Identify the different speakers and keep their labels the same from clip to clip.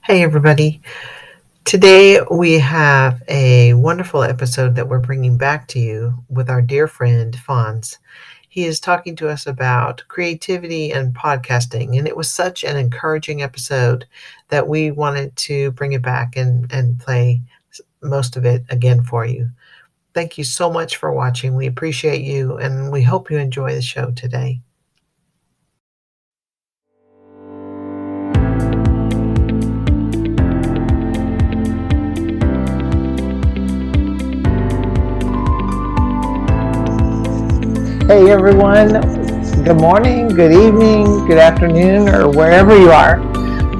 Speaker 1: Hey, everybody. Today we have a wonderful episode that we're bringing back to you with our dear friend Fonz. He is talking to us about creativity and podcasting, and it was such an encouraging episode that we wanted to bring it back and play most of it again for you. Thank you so much for watching. We appreciate you, and we hope you enjoy the show today. Hey everyone, good morning, good evening, good afternoon, or wherever you are.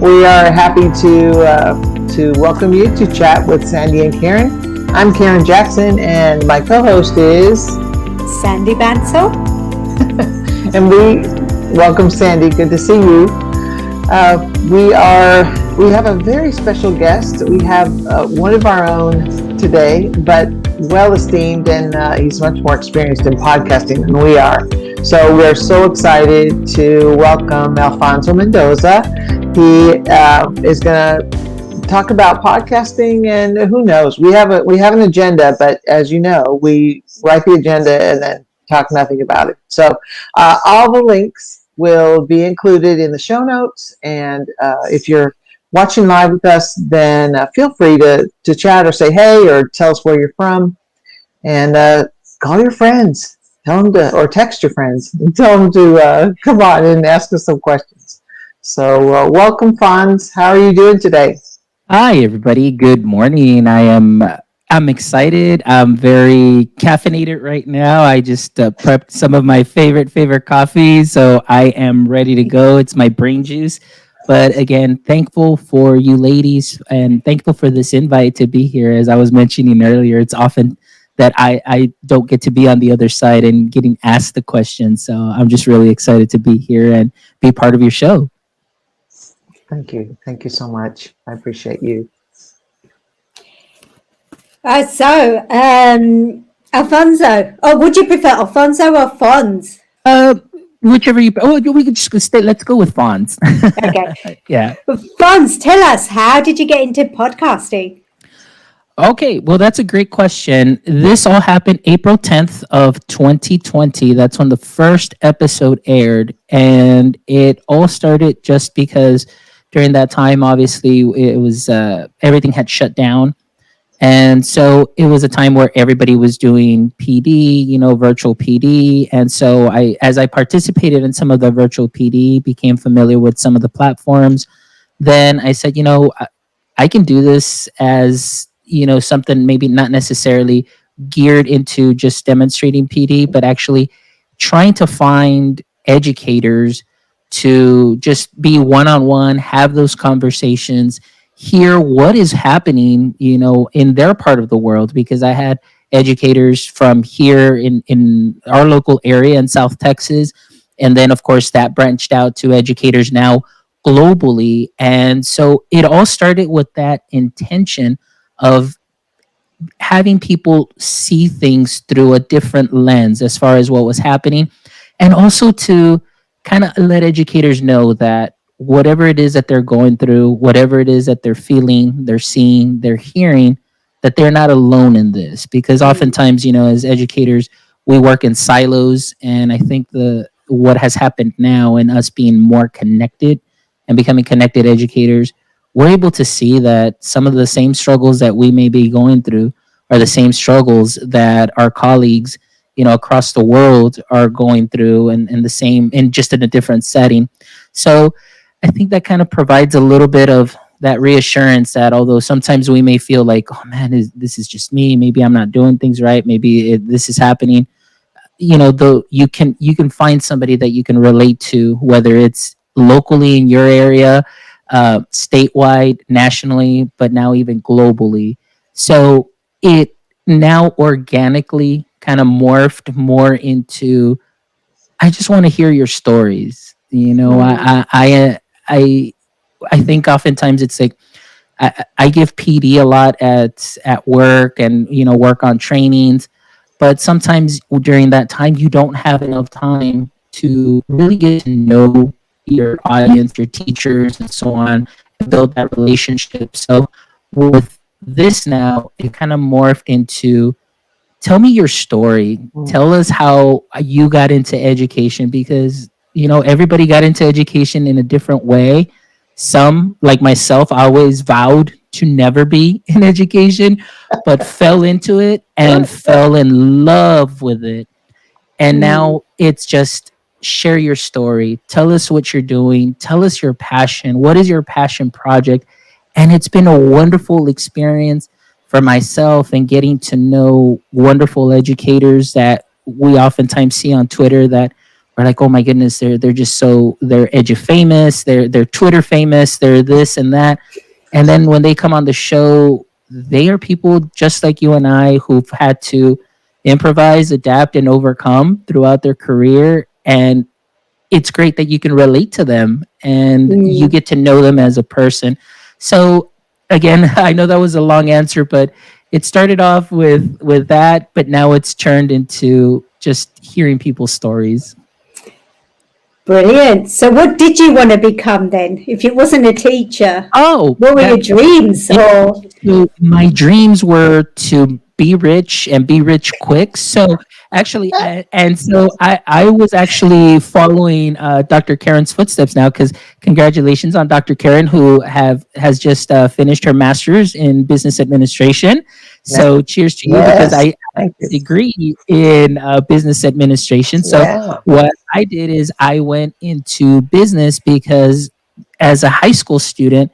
Speaker 1: We are happy to welcome you to chat with Sandy and Karen. I'm Karen Jackson, and my co-host is
Speaker 2: Sandy Bansell.
Speaker 1: and we welcome Sandy. Good to see you. We have a very special guest. We have one of our own today, but well esteemed, and he's much more experienced in podcasting than we are. So we're so excited to welcome Alfonso Medoza. He is going to talk about podcasting, and who knows? We have an agenda, but as you know, we write the agenda and then talk nothing about it. So all the links will be included in the show notes, and if you're watching live with us, then feel free to chat or say hey or tell us where you're from, and call your friends, tell them to, or text your friends and tell them to come on and ask us some questions. So welcome, Fonz. How are you doing today?
Speaker 3: Hi, everybody. Good morning. I'm excited. I'm very caffeinated right now. I just prepped some of my favorite coffees, so I am ready to go. It's my brain juice. But again, thankful for you ladies and thankful for this invite to be here. As I was mentioning earlier, it's often that I don't get to be on the other side and getting asked the questions. So I'm just really excited to be here and be part of your show.
Speaker 1: Thank you. Thank you so much. I appreciate you.
Speaker 2: Alfonso. Oh, would you prefer Alfonso or Fonz?
Speaker 3: Uh, Whichever you. Oh, we could just stay. Let's go with Fonz.
Speaker 2: Okay.
Speaker 3: Yeah.
Speaker 2: Fonz, tell us, how did you get into podcasting?
Speaker 3: Okay. Well, that's a great question. This all happened April 10th of 2020. That's when the first episode aired, and it all started just because during that time, obviously, it was everything had shut down. And so it was a time where everybody was doing PD, virtual PD. And so as I participated in some of the virtual PD, became familiar with some of the platforms, then I said, I can do this as, something maybe not necessarily geared into just demonstrating PD, but actually trying to find educators to just be one on one, have those conversations, hear what is happening, in their part of the world, because I had educators from here in our local area in South Texas. And then, of course, that branched out to educators now globally. And so it all started with that intention of having people see things through a different lens as far as what was happening, and also to kind of let educators know that whatever it is that they're going through, whatever it is that they're feeling, they're seeing, they're hearing, that they're not alone in this. Because oftentimes, as educators, we work in silos, and I think the what has happened now in us being more connected and becoming connected educators, we're able to see that some of the same struggles that we may be going through are the same struggles that our colleagues, across the world are going through, and the same, and just in a different setting. So I think that kind of provides a little bit of that reassurance that although sometimes we may feel like, oh man, this is just me, maybe I'm not doing things right, maybe this is happening, though you can find somebody that you can relate to, whether it's locally in your area, statewide, nationally, but now even globally. So it now organically kind of morphed more into, I just want to hear your stories. I think oftentimes it's like I give PD a lot at work, and work on trainings, but sometimes during that time you don't have enough time to really get to know your audience, your teachers, and so on, build that relationship. So with this now, it kind of morphed into tell me your story.
Speaker 1: Mm.
Speaker 3: Tell us how you got into education because, everybody got into education in a different way. Some, like myself, I always vowed to never be in education, but fell into it and fell in love with it. And
Speaker 1: Mm.
Speaker 3: now it's just share your story. Tell us what you're doing. Tell us your passion. What is your passion project? And it's been a wonderful experience for myself and getting to know wonderful educators that we oftentimes see on Twitter that are like, oh my goodness, they're just they're edu famous, they're Twitter famous, they're this and that. And then when they come on the show, they are people just like you and I who've had to improvise, adapt, and overcome throughout their career. And it's great that you can relate to them and you
Speaker 2: Mm.
Speaker 3: get to know them as a person. So again, I know that was a long answer, but it started off with that, but now it's turned into just hearing people's stories.
Speaker 2: Brilliant. So, what did you want to become then? If it wasn't a teacher,
Speaker 3: Oh,
Speaker 2: what were your
Speaker 3: that
Speaker 2: dreams?
Speaker 3: yeah.
Speaker 2: Or
Speaker 3: So my dreams were to be rich and be rich quick. So actually, I was actually following Dr. Karen's footsteps now because congratulations on Dr. Karen who has just finished her master's in business administration.
Speaker 1: Yeah.
Speaker 3: So cheers to you because
Speaker 1: Yes.
Speaker 3: I
Speaker 1: Thank you.
Speaker 3: degree in business administration. So
Speaker 1: Yeah.
Speaker 3: what I did is I went into business because as a high school student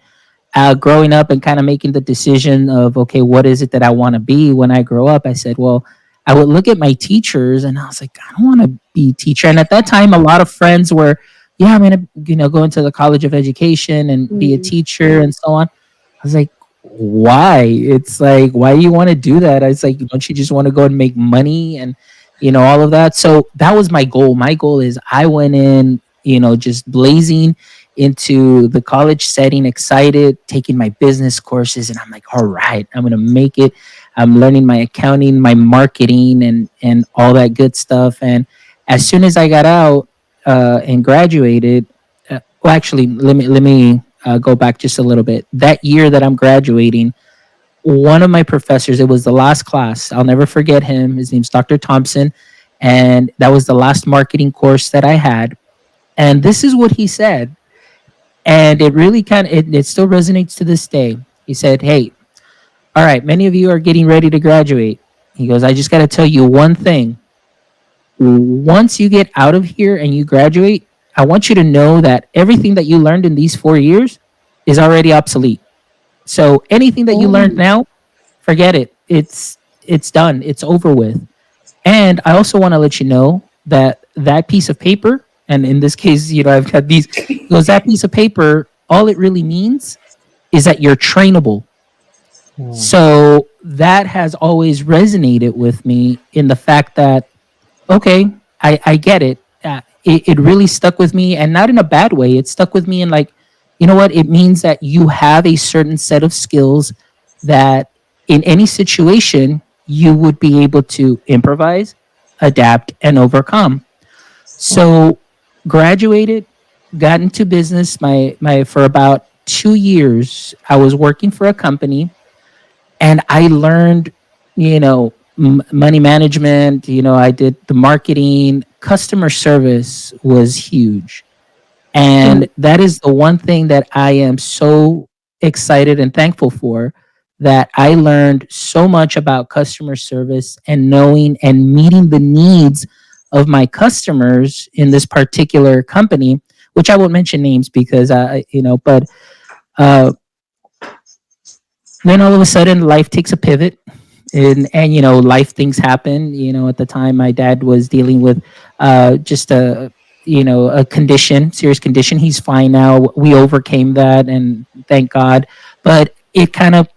Speaker 3: growing up and kind of making the decision of okay what is it that I want to be when I grow up, I said, well, I would look at my teachers and I was like, I don't want to be a teacher. And at that time a lot of friends were, yeah, I'm gonna go into the college of education and be a
Speaker 2: mm,
Speaker 3: teacher and so on. I was like, why? It's like, why do you want to do that? I was like, don't you just want to go and make money and all of that? So that was my goal. My goal is I went in, just blazing into the college setting, excited, taking my business courses, and I'm like, all right, I'm gonna make it. I'm learning my accounting, my marketing, and all that good stuff. And as soon as I got out and graduated, well, actually, let me go back just a little bit. That year that I'm graduating, one of my professors, it was the last class. I'll never forget him. His name's Dr. Thompson, and that was the last marketing course that I had. And this is what he said and it really it still resonates to this day. He said, hey, all right, many of you are getting ready to graduate. He goes, I just got to tell you one thing. Once you get out of here and you graduate, I want you to know that everything that you learned in these 4 years is already obsolete. So anything that you learned
Speaker 1: Mm.
Speaker 3: now, forget it. It's done. It's over with. And I also want to let you know that that piece of paper, and in this case, I've got these, because that piece of paper, all it really means is that you're trainable.
Speaker 1: Mm.
Speaker 3: So that has always resonated with me in the fact that, okay, I get it. It really stuck with me and not in a bad way. It stuck with me in like, you know what? It means that you have a certain set of skills that in any situation you would be able to improvise, adapt, and overcome. So graduated, got into business my for about 2 years. I was working for a company and I learned, money management. I did the marketing. Customer service was huge, and
Speaker 2: mm,
Speaker 3: that is the one thing that I am so excited and thankful for. That I learned so much about customer service and knowing and meeting the needs of my customers in this particular company, which I won't mention names because but uh, then all of a sudden life takes a pivot and life things happen. At the time my dad was dealing with just a condition, serious condition. He's fine now. We overcame that and thank God. But it kind of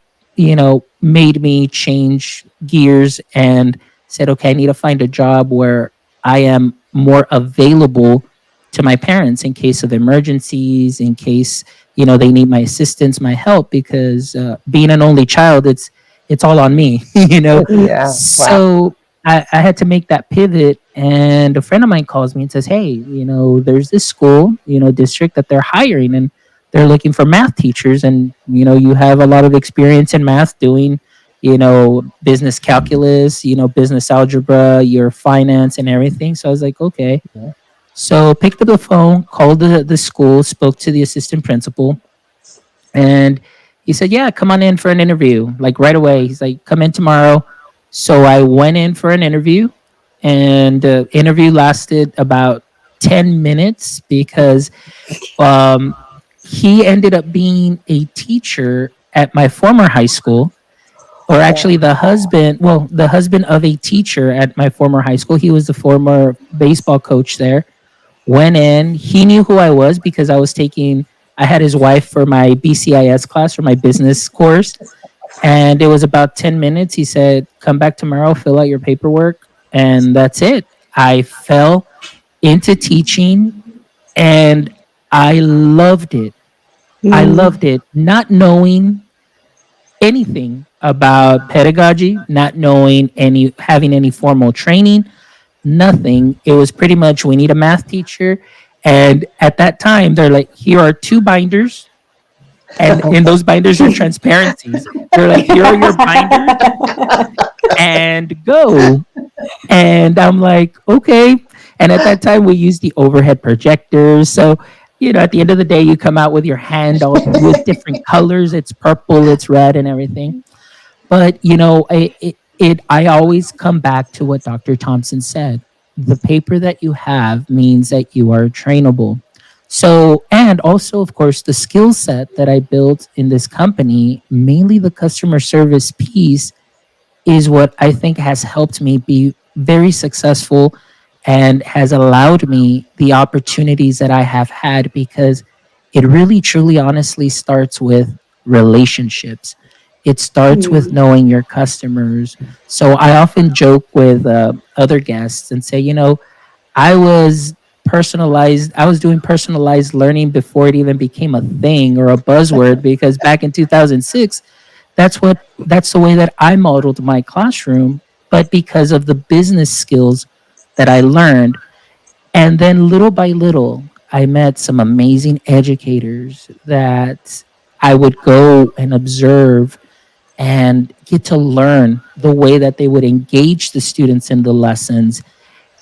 Speaker 3: made me change gears and said, okay, I need to find a job where I am more available to my parents in case of emergencies, in case they need my assistance, my help, because being an only child, it's all on me.
Speaker 1: Yeah. Wow.
Speaker 3: So I had to make that pivot, and a friend of mine calls me and says, hey, there's this school, district that they're hiring. And they're looking for math teachers, and you have a lot of experience in math doing business calculus, business algebra, your finance and everything. So I was like, okay. So picked up the phone, called the school, spoke to the assistant principal, and he said, yeah, come on in for an interview, like right away. He's like, come in tomorrow. So I went in for an interview, and the interview lasted about 10 minutes because um, he ended up being a teacher at my former high school, or actually the husband of a teacher at my former high school. He was the former baseball coach there. Went in, he knew who I was because I had his wife for my BCIS class, for my business course. And it was about 10 minutes. He said, come back tomorrow, fill out your paperwork. And that's it. I fell into teaching, and I loved it. I loved it, not knowing anything about pedagogy, not knowing having any formal training, nothing. It was pretty much, we need a math teacher. And at that time, they're like, here are two binders. And in those binders are transparencies. They're like, here are your binders and go. And I'm like, okay. And at that time, we used the overhead projectors. So, at the end of the day, you come out with your hand all with different colors. It's purple, it's red, and everything. But I always come back to what Dr. Thompson said. The paper that you have means that you are trainable. So, and also, of course, the skill set that I built in this company, mainly the customer service piece, is what I think has helped me be very successful and has allowed me the opportunities that I have had, because it really, truly, honestly starts with relationships. It starts with knowing your customers. So I often joke with other guests and say, I was I was doing personalized learning before it even became a thing or a buzzword, because back in 2006, that's the way that I modeled my classroom. But because of the business skills that I learned, and then little by little, I met some amazing educators that I would go and observe and get to learn the way that they would engage the students in the lessons.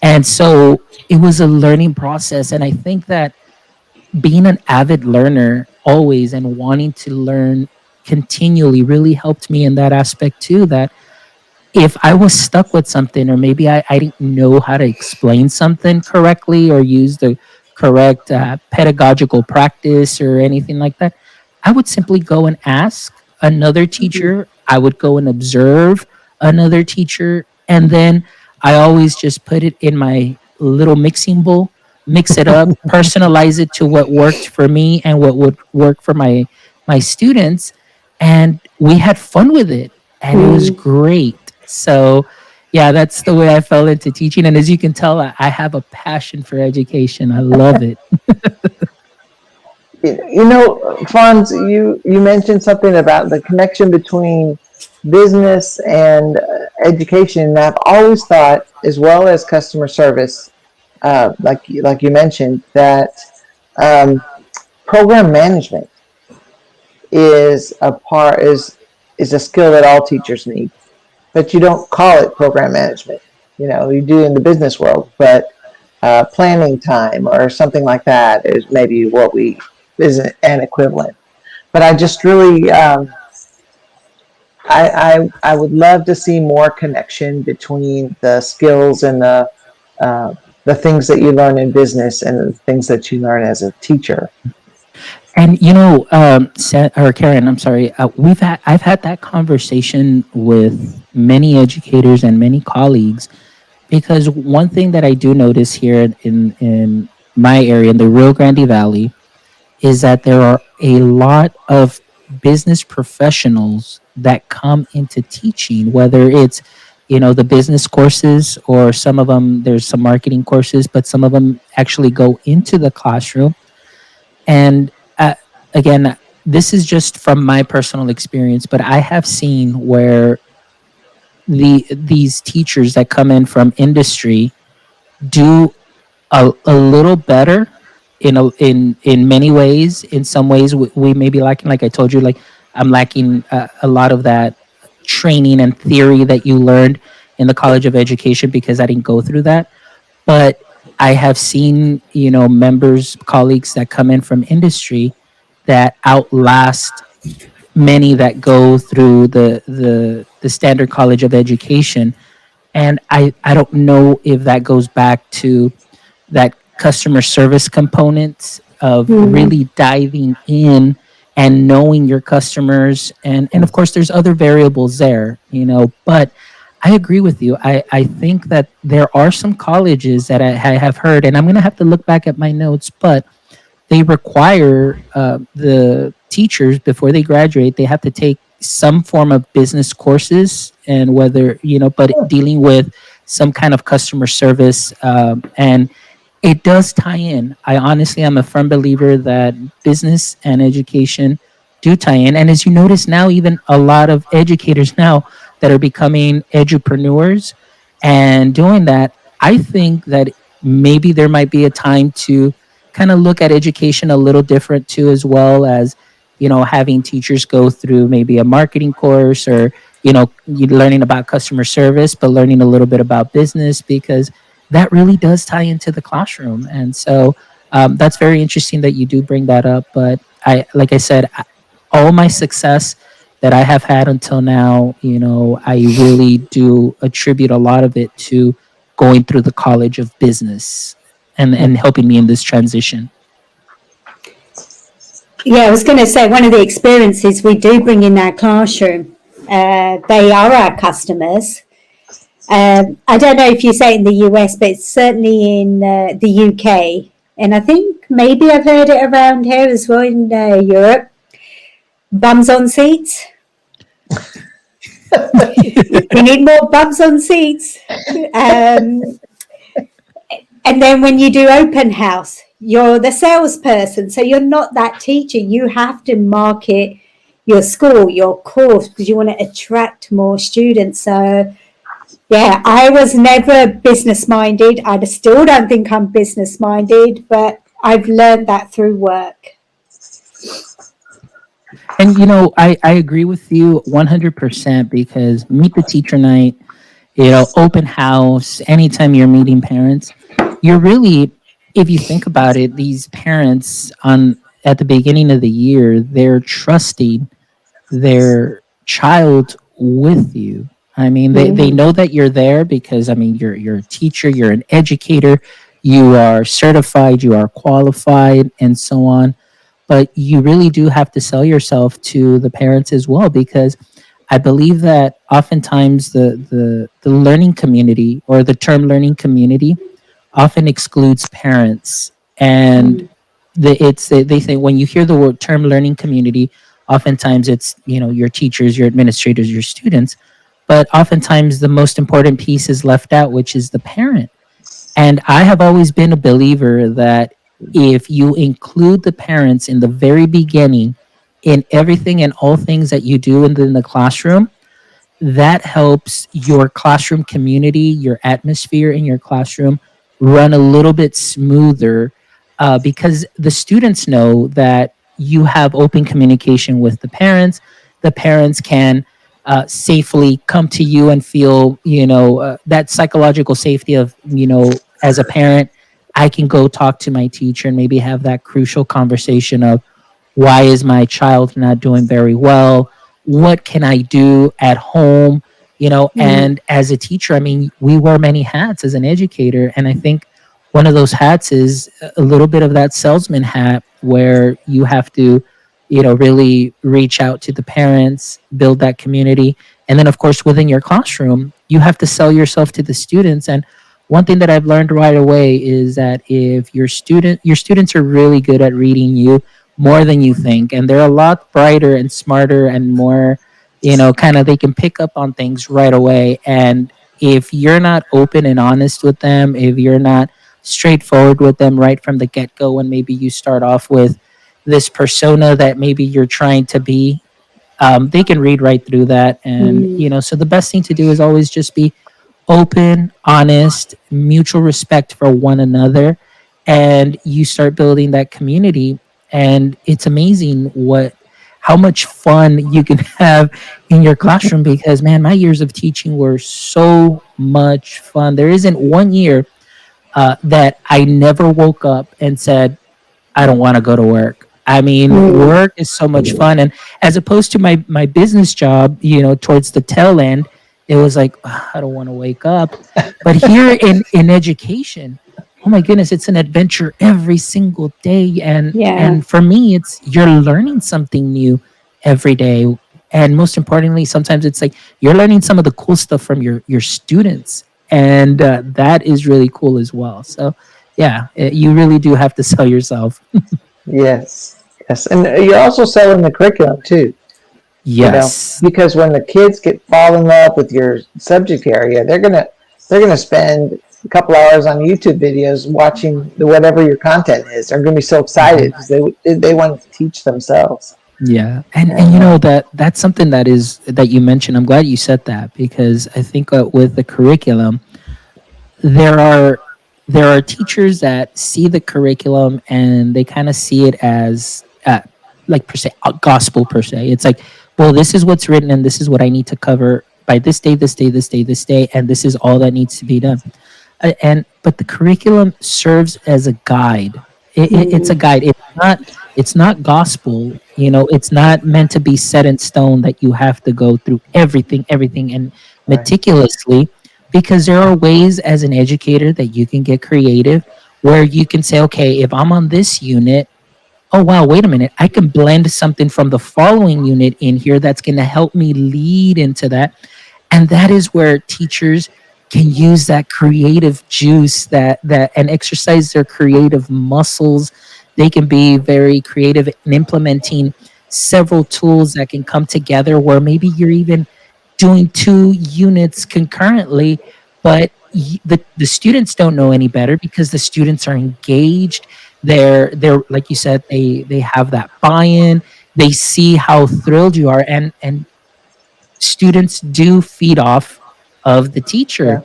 Speaker 3: And so it was a learning process. And I think that being an avid learner always and wanting to learn continually really helped me in that aspect too. That if I was stuck with something, or maybe I didn't know how to explain something correctly or use the correct pedagogical practice or anything like that, I would simply go and ask another teacher. I would go and observe another teacher. And then I always just put it in my little mixing bowl, mix it up, personalize it to what worked for me and what would work for my students. And we had fun with it, and it was great. So, yeah, that's the way I fell into teaching. And as you can tell, I have a passion for education. I love it.
Speaker 1: Fonz, you mentioned something about the connection between business and education. And I've always thought, as well as customer service, like you mentioned, that um, program management is a skill that all teachers need. But you don't call it program management. You do in the business world, but planning time or something like that is maybe what we is an equivalent. But I just really, I would love to see more connection between the skills and the things that you learn in business and the things that you learn as a teacher.
Speaker 3: And or Karen, I'm sorry. I've had that conversation with many educators and many colleagues, because one thing that I do notice here in my area, in the Rio Grande Valley, is that there are a lot of business professionals that come into teaching, whether it's the business courses, or some of them, there's some marketing courses, but some of them actually go into the classroom. And again, this is just from my personal experience, but I have seen where these teachers that come in from industry do a little better in many ways. In some ways, we may be lacking. Like I told you, like I'm lacking a lot of that training and theory that you learned in the College of Education because I didn't go through that. But I have seen, members, colleagues that come in from industry that outlast many that go through the standard College of Education. And I don't know if that goes back to that customer service component of really diving in and knowing your customers, and of course there's other variables there, but I agree with you. I think that there are some colleges that I have heard, and I'm going to have to look back at my notes, but they require the teachers before they graduate, they have to take some form of business courses, and whether, but dealing with some kind of customer service, and it does tie in. I honestly am a firm believer that business and education do tie in. And as you notice now, even a lot of educators now that are becoming edupreneurs and doing that, I think that maybe there might be a time to kind of look at education a little different too, as well as, having teachers go through maybe a marketing course, or, you learning about customer service, but learning a little bit about business, because that really does tie into the classroom. And so that's very interesting that you do bring that up. But like I said, all my success that I have had until now, I really do attribute a lot of it to going through the College of Business, and helping me in this transition.
Speaker 2: Yeah, I was going to say one of the experiences we do bring in our classroom, they are our customers. I don't know if you say it in the US, but it's certainly in the UK. And I think maybe I've heard it around here as well in Europe. Bums on seats. We need more bums on seats. And then when you do open house, you're the salesperson. So you're not that teacher. You have to market your school, your course, because you want to attract more students. So, yeah, I was never business minded. I still don't think I'm business minded, but I've learned that through work.
Speaker 3: And I agree with you 100%, because meet the teacher night, open house, anytime you're meeting parents, you're really, if you think about it, these parents on at the beginning of the year, they're trusting their child with you. I mean, they know that you're there because, I mean, you're a teacher, you're an educator, you are certified, you are qualified, and so on. But you really do have to sell yourself to the parents as well, because I believe that oftentimes the learning community, or the term learning community, often excludes parents. And they say, when you hear the word term learning community, oftentimes it's, your teachers, your administrators, your students, but oftentimes the most important piece is left out, which is the parent. And I have always been a believer that if you include the parents in the very beginning in everything and all things that you do in the classroom, that helps your classroom community, your atmosphere in your classroom run a little bit smoother, because the students know that you have open communication with the parents. The parents can safely come to you and feel, that psychological safety of, as a parent, I can go talk to my teacher and maybe have that crucial conversation of, why is my child not doing very well? What can I do at home? And as a teacher, I mean, we wear many hats as an educator. And I think one of those hats is a little bit of that salesman hat, where you have to, really reach out to the parents, build that community. And then, of course, within your classroom, you have to sell yourself to the students. And one thing that I've learned right away is that if your students are really good at reading you more than you think, and they're a lot brighter and smarter and more, kind of, they can pick up on things right away. And if you're not open and honest with them, if you're not straightforward with them right from the get-go, when maybe you start off with this persona that maybe you're trying to be, they can read right through that. And so the best thing to do is always just be open, honest, mutual respect for one another. and you start building that community. And it's amazing what how much fun you can have in your classroom, because man, my years of teaching were so much fun. There isn't one year that I never woke up and said, I don't want to go to work. I mean,
Speaker 2: Mm.
Speaker 3: work is so much fun. And as opposed to my business job, towards the tail end, it was like, "Ugh, I don't want to wake up." But here in education, oh my goodness, it's an adventure every single day. And
Speaker 2: Yeah.
Speaker 3: and for me, it's you're learning something new every day. And most importantly, sometimes it's like you're learning some of the cool stuff from your students. And that is really cool as well. So yeah, you really do have to sell yourself.
Speaker 1: Yes, yes, and you're also selling the curriculum too.
Speaker 3: Yes.
Speaker 1: Because when the kids fall in love with your subject area, they're gonna spend a couple hours on YouTube videos watching whatever your content is. They're gonna be so excited
Speaker 3: Mhm.
Speaker 1: because they want to teach themselves.
Speaker 3: Yeah. And
Speaker 1: And
Speaker 3: that's something that you mentioned. I'm glad you said that, because I think with the curriculum, there are there are teachers that see the curriculum and they kind of see it as like per se a gospel per se. It's like, well, this is what's written and this is what I need to cover by this day, this day, this day, this day, and this is all that needs to be done. And but the curriculum serves as a guide. It's a
Speaker 2: Mm.
Speaker 3: guide. It's not gospel. It's not meant to be set in stone that you have to go through everything and
Speaker 1: right,
Speaker 3: meticulously, because there are ways as an educator that you can get creative, where you can say, okay, if I'm on this unit, oh wow, wait a minute, I can blend something from the following unit in here that's going to help me lead into that. And that is where teachers can use that creative juice, that and exercise their creative muscles. They can be very creative in implementing several tools that can come together, where maybe you're even doing two units concurrently, but the students don't know any better, because the students are engaged. They're like you said, they have that buy-in. They see how thrilled you are, and students do feed off of the teacher.
Speaker 1: yeah,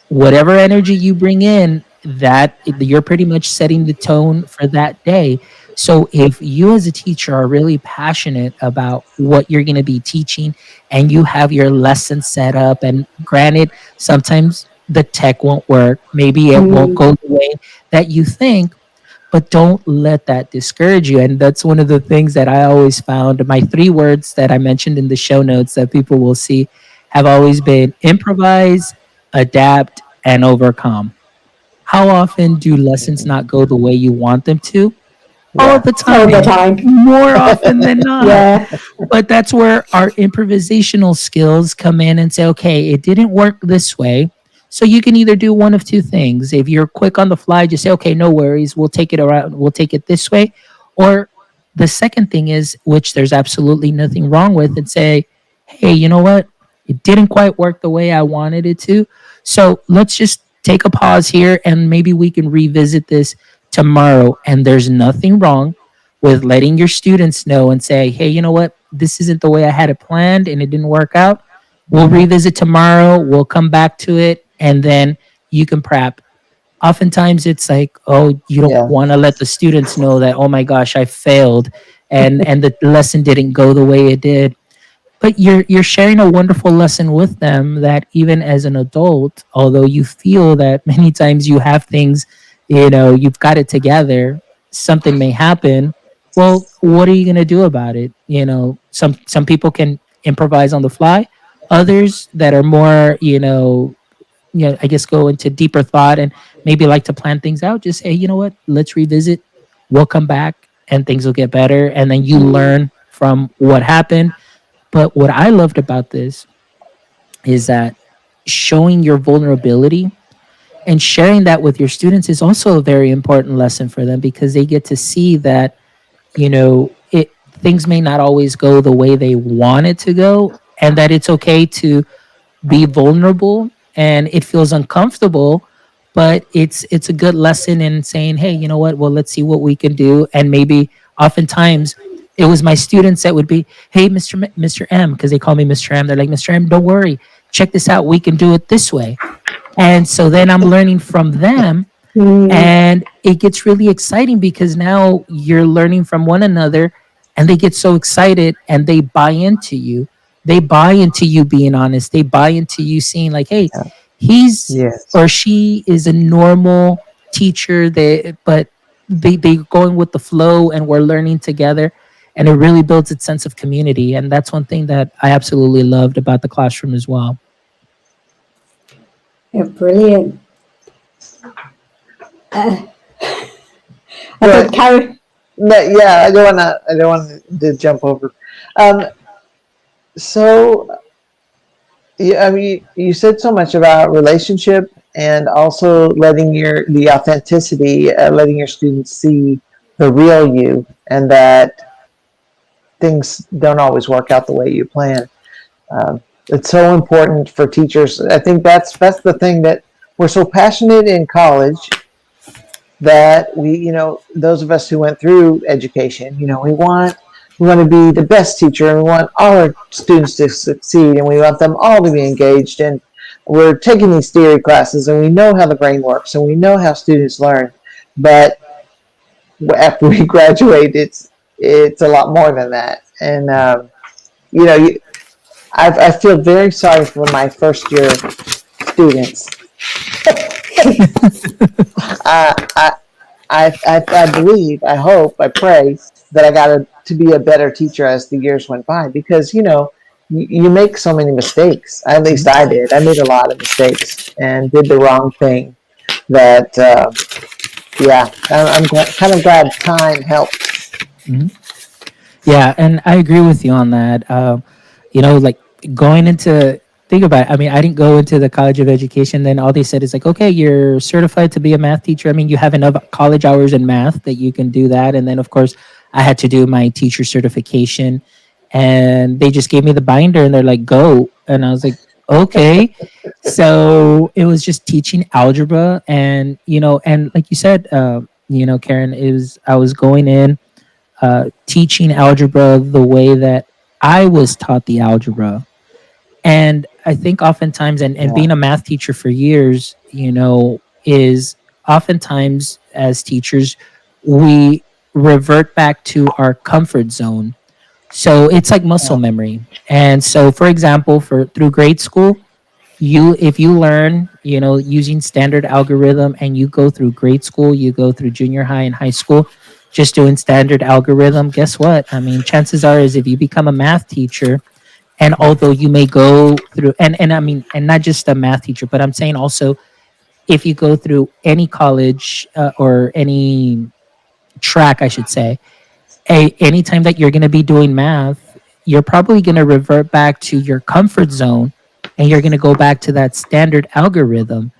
Speaker 3: Whatever energy you bring in, that you're pretty much setting the tone for that day. So if you as a teacher are really passionate about what you're going to be teaching, and you have your lesson set up, and granted, sometimes the tech won't work, maybe it won't
Speaker 2: Mm.
Speaker 3: go the way that you think, but don't let that discourage you. And that's one of the things that I always found. My three words that I mentioned in the show notes that people will see have always been: improvise, adapt, and overcome. How often do lessons not go the way you want them to? All
Speaker 1: yeah,
Speaker 3: the
Speaker 2: All the
Speaker 3: time,
Speaker 2: time.
Speaker 3: more often than not.
Speaker 2: Yeah.
Speaker 3: But that's where our improvisational skills come in and say, okay, it didn't work this way. So you can either do one of two things. If you're quick on the fly, just say, okay, no worries, we'll take it around, we'll take it this way. Or the second thing is, which there's absolutely nothing wrong with, and say, hey, you know what? It didn't quite work the way I wanted it to. So let's just take a pause here, and maybe we can revisit this tomorrow. And there's nothing wrong with letting your students know and say, hey, you know what? This isn't the way I had it planned and it didn't work out. We'll revisit tomorrow. We'll come back to it, and then you can prep. Oftentimes it's like, oh, you don't
Speaker 1: yeah,
Speaker 3: want to let the students know that, oh my gosh, I failed, and the lesson didn't go the way it did. But you're sharing a wonderful lesson with them, that even as an adult, although you feel that many times you have things, you've got it together, something may happen. Well, what are you going to do about it? Some people can improvise on the fly. Others that are more, I guess, go into deeper thought and maybe like to plan things out, just say, you know what, let's revisit. We'll come back and things will get better, and then you
Speaker 2: Mm.
Speaker 3: learn from what happened. But what I loved about this is that showing your vulnerability and sharing that with your students is also a very important lesson for them, because they get to see that, things may not always go the way they want it to go, and that it's okay to be vulnerable, and it feels uncomfortable, but it's a good lesson in saying, hey, you know what, well, let's see what we can do. And maybe oftentimes it was my students that would be, hey, Mr. M, because they call me Mr. M, they're like, Mr. M, don't worry, check this out, we can do it this way. And so then I'm learning from them
Speaker 2: Mm.
Speaker 3: And it gets really exciting because now you're learning from one another, and they get so excited and they buy into you. They buy into you being honest. They buy into you seeing like, hey,
Speaker 1: Yeah.
Speaker 3: he's
Speaker 1: Yes.
Speaker 3: or she is a normal teacher. They going with the flow, and we're learning together, and it really builds its sense of community. And that's one thing that I absolutely loved about the classroom as well.
Speaker 2: Yeah, brilliant. I
Speaker 1: But
Speaker 2: thought Karen.
Speaker 1: yeah, I don't want to jump over. Um, so yeah, I mean, you said so much about relationship and also letting the authenticity, letting your students see the real you, and that things don't always work out the way you plan. It's so important for teachers. I think that's the thing that we're so passionate in college, that those of us who went through education, we want to be the best teacher, and we want all our students to succeed, and we want them all to be engaged, and we're taking these theory classes, and we know how the brain works, and we know how students learn. But after we graduate, it's a lot more than that. And you know you, I feel very sorry for my first year students. I, I believe, I hope, I pray that I got to be a better teacher as the years went by, because you make so many mistakes. At least I did. I made a lot of mistakes and did the wrong thing. That yeah, I'm kind of glad time helped.
Speaker 3: Mhm. Yeah, and I agree with you on that. Like going into think about it. I mean, I didn't go into the College of Education. Then all they said is like, okay, you're certified to be a math teacher. I mean, you have enough college hours in math that you can do that. And then of course, I had to do my teacher certification, and they just gave me the binder and they're like, go. And I was like, okay. So it was just teaching algebra, and and like you said, Karen, it was I was going in teaching algebra the way that I was taught the algebra. And I think oftentimes, and
Speaker 1: Yeah,
Speaker 3: being a math teacher for years, is oftentimes as teachers, we revert back to our comfort zone. So it's like muscle
Speaker 1: yeah,
Speaker 3: memory. And so, for example, for through grade school, you if you learn using standard algorithm, and you go through grade school, you go through junior high and high school just doing standard algorithm, guess what? I mean, chances are is if you become a math teacher, and although you may go through, and I mean, and not just a math teacher, but I'm saying also, if you go through any college, or any track, I should say, anytime that you're going to be doing math, you're probably going to revert back to your comfort zone, and you're going to go back to that standard algorithm.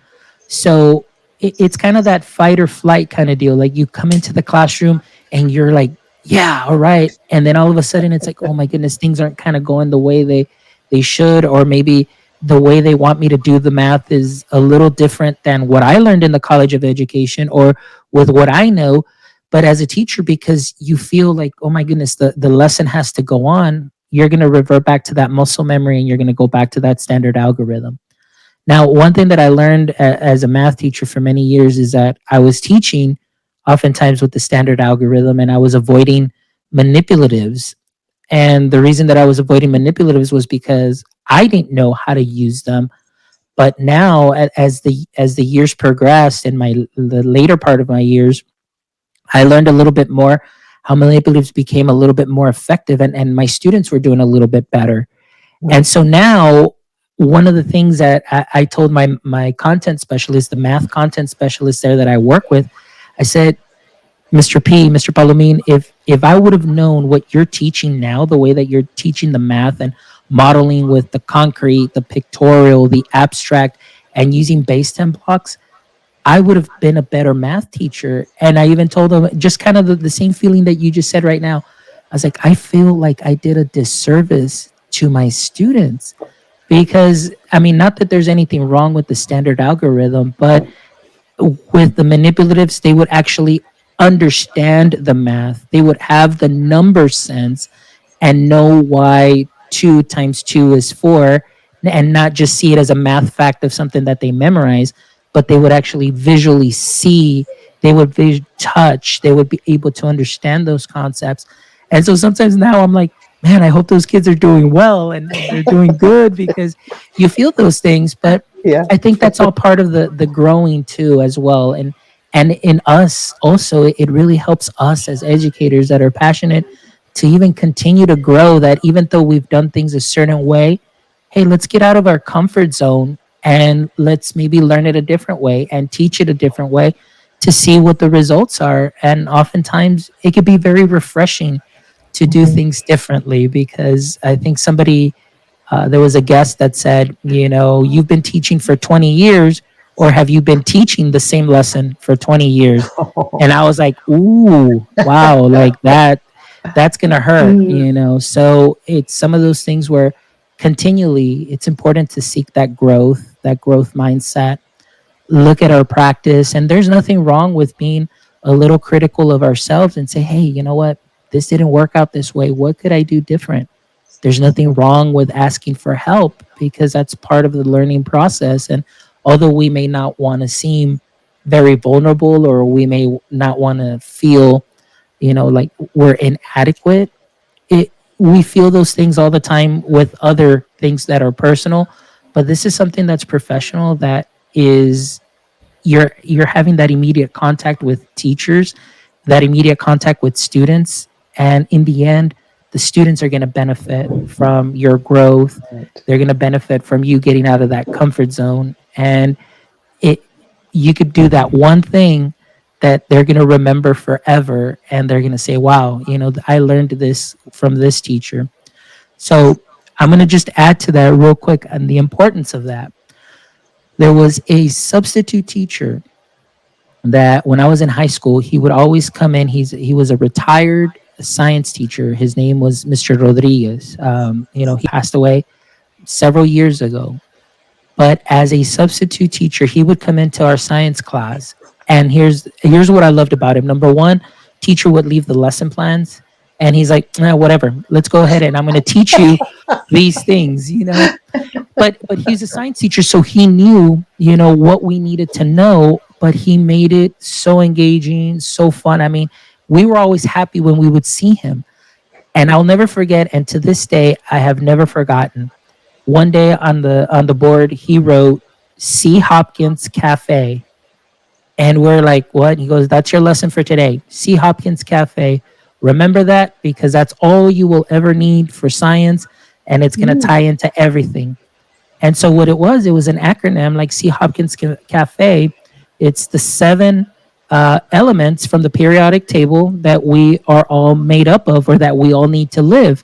Speaker 3: So it's kind of that fight or flight kind of deal. Like you come into the classroom and you're like, yeah, all right. And then all of a sudden it's like, oh my goodness, things aren't kind of going the way they should, or maybe the way they want me to do the math is a little different than what I learned in the College of Education, or with what I know. But as a teacher, because you feel like, oh my goodness, the lesson has to go on, you're going to revert back to that muscle memory, and you're going to go back to that standard algorithm. Now, one thing that I learned as a math teacher for many years is that I was teaching oftentimes with the standard algorithm, and I was avoiding manipulatives. And the reason that I was avoiding manipulatives was because I didn't know how to use them. But now, as the years progressed, in the later part of my years, I learned a little bit more how manipulatives became a little bit more effective, and my students were doing a little bit better. And so now, one of the things that I told my content specialist, the math content specialist there that I work with, I said, Mr. Palomine, if I would have known what you're teaching now, the way that you're teaching the math and modeling with the concrete, the pictorial, the abstract, and using base 10 blocks, I would have been a better math teacher. And I even told them just kind of the same feeling that you just said right now. I was like, I feel like I did a disservice to my students, because I mean, not that there's anything wrong with the standard algorithm, but with the manipulatives, they would actually understand the math. They would have the number sense and know why 2 times 2 is 4, and not just see it as a math fact of something that they memorize, but they would actually visually see, they would touch, they would be able to understand those concepts. And so sometimes now I'm like, man, I hope those kids are doing well and they're doing good, because you feel those things. But
Speaker 1: Yeah.
Speaker 3: I think that's all part of the growing too as well. And in us also, it really helps us as educators that are passionate to even continue to grow, that even though we've done things a certain way, hey, let's get out of our comfort zone and let's maybe learn it a different way and teach it a different way to see what the results are. And oftentimes it could be very refreshing to do
Speaker 1: Mhm.
Speaker 3: things differently, because I think somebody, there was a guest that said, you've been teaching for 20 years, or have you been teaching the same lesson for 20 years? And I was like, ooh, wow, like that's going to hurt,
Speaker 2: Mm.
Speaker 3: So it's some of those things where continually it's important to seek that growth mindset, look at our practice. And there's nothing wrong with being a little critical of ourselves and say, hey, you know what? This didn't work out this way. What could I do different? There's nothing wrong with asking for help, because that's part of the learning process. And although we may not want to seem very vulnerable, or we may not want to feel, like we're inadequate, we feel those things all the time with other things that are personal. But this is something that's professional, that is, you're having that immediate contact with teachers, that immediate contact with students, and in the end, the students are going to benefit from your growth.
Speaker 1: Right.
Speaker 3: They're going to benefit from you getting out of that comfort zone. And it you could do that one thing that they're going to remember forever, and they're going to say, wow, I learned this from this teacher. So I'm going to just add to that real quick on the importance of that. There was a substitute teacher that when I was in high school, he would always come in. He was a retired science teacher. His name was Mr. Rodriguez. He passed away several years ago. But as a substitute teacher, he would come into our science class. And here's what I loved about him. Number one, teacher would leave the lesson plans, and he's like, whatever, let's go ahead and I'm going to teach you these things. But he's a science teacher, so he knew, what we needed to know, but he made it so engaging, so fun. I mean, we were always happy when we would see him. And I'll never forget, and to this day I have never forgotten. One day on the board he wrote C. Hopkins Cafe. And we're like, what? He goes, that's your lesson for today. C. Hopkins Cafe. Remember that, because that's all you will ever need for science, and it's going to tie into everything. And so what it was an acronym like C. Hopkins Cafe. It's the seven elements from the periodic table that we are all made up of, or that we all need to live.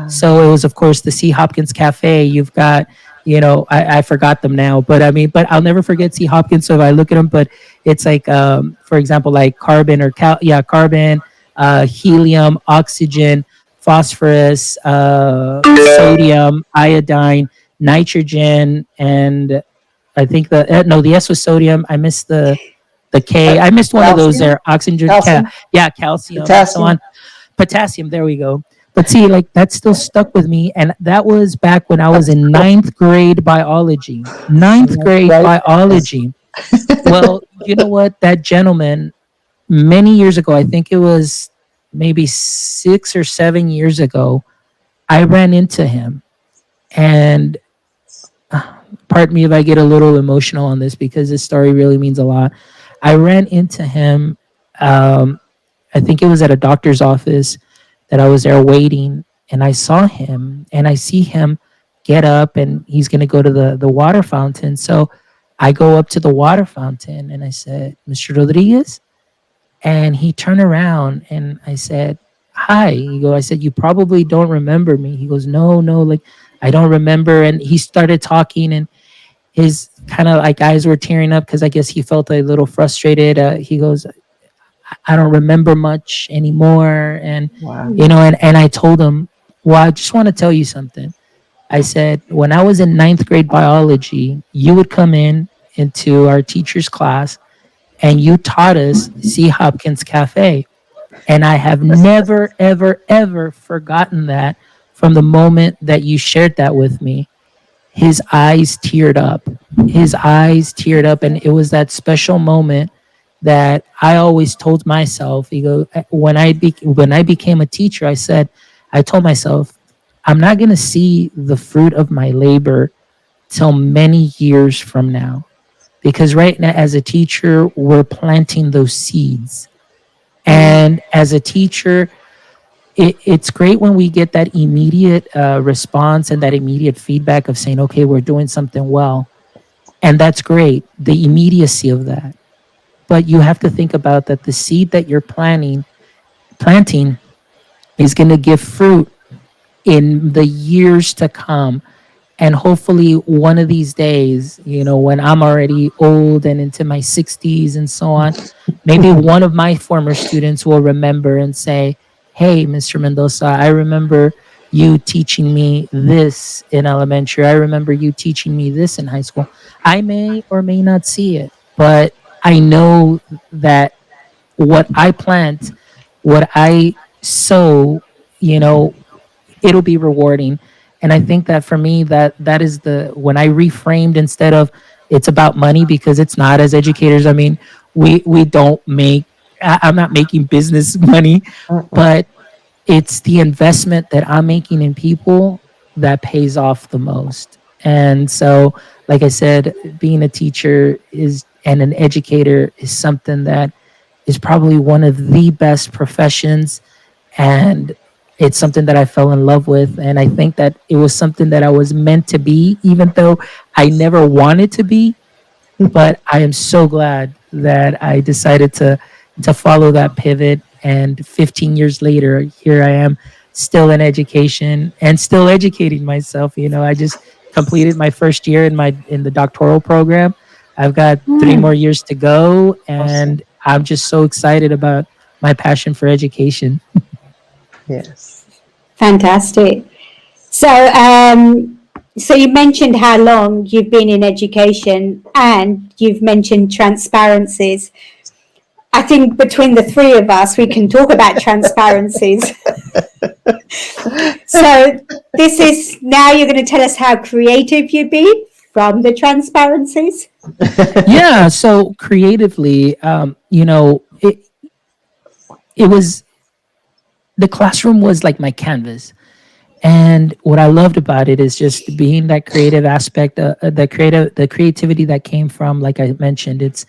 Speaker 3: So it was, of course, the C. Hopkins Cafe. You've got, I forgot them now, but I mean, but I'll never forget C. Hopkins. So if I look at them, but it's like, for example, like carbon or carbon, helium, oxygen, phosphorus, sodium, iodine, nitrogen, and I think the S was sodium. I missed the K. I missed one of those
Speaker 1: Calcium?
Speaker 3: there. Oxygen,
Speaker 1: Calcium?
Speaker 3: yeah, calcium, and so
Speaker 1: Potassium?
Speaker 3: on. Potassium. There we go. But see, like that still stuck with me, and that was back when I was in ninth grade biology. Ninth grade
Speaker 1: Right? Yes.
Speaker 3: biology. Well, you know what? That gentleman, many years ago, I think it was maybe 6 or 7 years ago, I ran into him, and pardon me if I get a little emotional on this, because this story really means a lot. I ran into him. Um, I think it was at a doctor's office that I was there waiting, and I saw him, and I see him get up, and he's going to go to the water fountain. So I go up to the water fountain, and I said, Mr. Rodriguez, and he turned around, and I said, hi. I said, you probably don't remember me. He goes, no, no, like I don't remember. And he started talking, and his kind of like eyes were tearing up, because I guess he felt a little frustrated. He goes, I don't remember much anymore. And,
Speaker 1: Wow.
Speaker 3: and I told him, well, I just want to tell you something. I said, when I was in ninth grade biology, you would come into our teacher's class, and you taught us C. Hopkins Cafe. And I have never, ever, ever forgotten that from the moment that you shared that with me. His eyes teared up. his eyes teared up, and it was that special moment that I always told myself. He go when I became a teacher, I told myself, I'm not going to see the fruit of my labor till many years from now, because right now as a teacher we're planting those seeds. And as a teacher, it's great when we get that immediate response and that immediate feedback of saying, okay, we're doing something well. And that's great, the immediacy of that. But you have to think about that the seed that you're planting is going to give fruit in the years to come. And hopefully one of these days, when I'm already old and into my 60s and so on, maybe one of my former students will remember and say, hey, Mr. Mendoza, I remember you teaching me this in elementary. I remember you teaching me this in high school. I may or may not see it, but I know that what I plant, what I sow, you know, it'll be rewarding. And I think that for me, that is the when I reframed, instead of it's about money, because it's not. As educators, I mean, we don't make, I'm not making business money,
Speaker 1: Mm-mm.
Speaker 3: but it's the investment that I'm making in people that pays off the most. And so, like I said, being a teacher is and an educator is something that is probably one of the best professions. And it's something that I fell in love with. And I think that it was something that I was meant to be, even though I never wanted to be. But I am so glad that I decided to follow that pivot. And 15 years later, here I am, still in education and still educating myself. I just completed my first year in the doctoral program. I've got 3 more years to go,
Speaker 1: Awesome.
Speaker 3: and I'm just so excited about my passion for education.
Speaker 1: Yes.
Speaker 2: Fantastic. So you mentioned how long you've been in education, and you've mentioned transparencies. I think between the three of us, we can talk about transparencies. So this is now you're going to tell us how creative you've been from the transparencies.
Speaker 3: Yeah. So creatively, it was the classroom was like my canvas. And what I loved about it is just being that creative aspect, the creativity that came from, like I mentioned,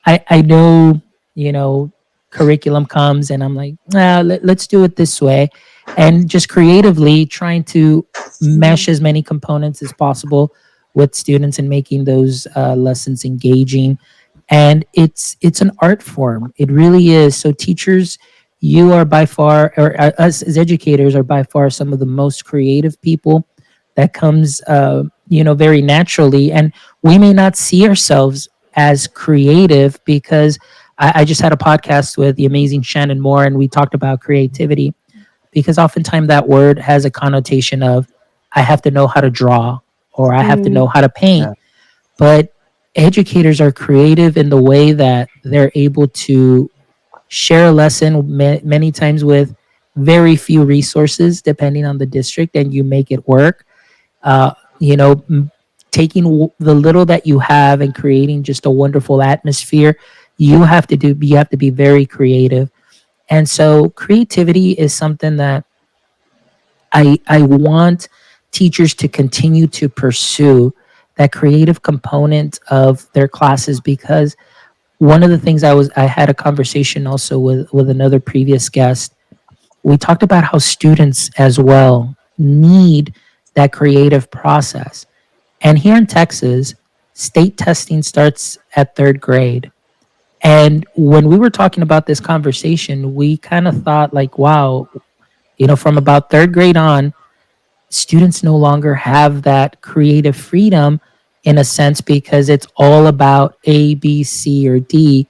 Speaker 3: I know, you know, curriculum comes and I'm like, let's do it this way. And just creatively trying to mesh as many components as possible with students and making those lessons engaging. And it's an art form. It really is. So teachers, you are by far, or us as educators are by far some of the most creative people that comes, very naturally. And we may not see ourselves as creative because I just had a podcast with the amazing Shannon Moore, and we talked about creativity, because oftentimes that word has a connotation of I have to know how to draw or I have to know how to paint.
Speaker 1: Yeah.
Speaker 3: But educators are creative in the way that they're able to share a lesson many times with very few resources, depending on the district, and you make it work. Uh, you know, taking the little that you have and creating just a wonderful atmosphere. You have to be very creative. And so creativity is something that I want teachers to continue to pursue, that creative component of their classes, because one of the things I had a conversation also with another previous guest. We talked about how students as well need that creative process. And here in Texas, state testing starts at third grade. And when we were talking about this conversation, we kind of thought like, wow, from about third grade on, students no longer have that creative freedom in a sense, because it's all about A, B, C, or D,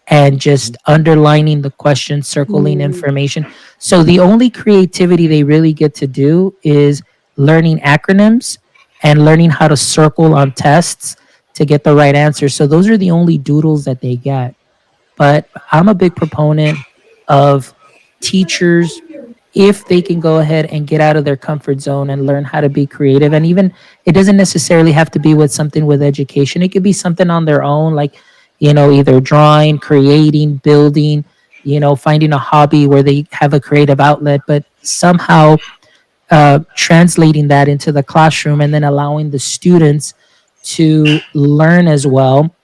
Speaker 3: and just underlining the question, circling information. So the only creativity they really get to do is learning acronyms and learning how to circle on tests to get the right answer. So those are the only doodles that they get. But I'm a big proponent of teachers. if they can go ahead and get out of their comfort zone and learn how to be creative. And even it doesn't necessarily have to be with something with education. It could be something on their own, like, either drawing, creating, building, finding a hobby where they have a creative outlet, but somehow translating that into the classroom and then allowing the students to learn as well,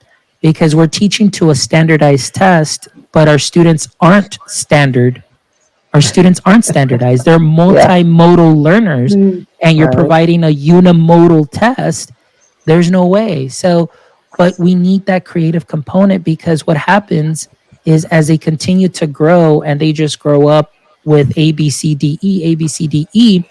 Speaker 3: because we're teaching to a standardized test, but our students aren't standardized. They're
Speaker 1: Yeah.
Speaker 3: multimodal learners,
Speaker 2: Mm.
Speaker 3: and you're
Speaker 1: Right.
Speaker 3: providing a unimodal test. There's no way. So, but we need that creative component, because what happens is as they continue to grow and they just grow up with A, B, C, D, E, A, B, C, D, E,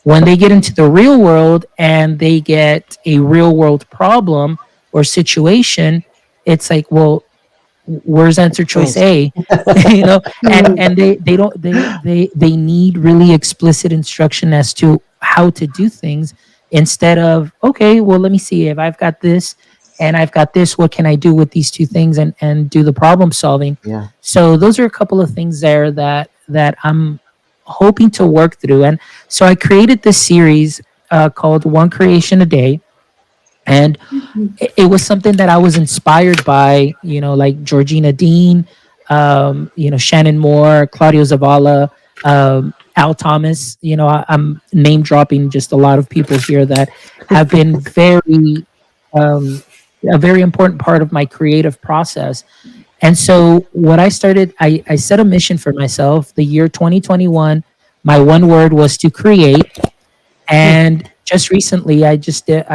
Speaker 3: when they get into the real world and they get a real world problem or situation, it's like, well, where's answer choice
Speaker 1: Mm.
Speaker 3: A? you know, and
Speaker 2: Mm.
Speaker 3: they don't they need really explicit instruction as to how to do things, instead of, okay, well, let me see, if I've got this and I've got this, what can I do with these two things, and do the problem solving.
Speaker 1: Yeah.
Speaker 3: So those are a couple of things there that I'm hoping to work through. And so I created this series called One Creation a Day. And it was something that I was inspired by, like Georgina Dean, Shannon Moore, Claudio Zavala, Al Thomas. I'm name dropping just a lot of people here that have been um, a very important part of my creative process. And so what I started, I set a mission for myself. The year 2021, my one word was to create. And just recently, I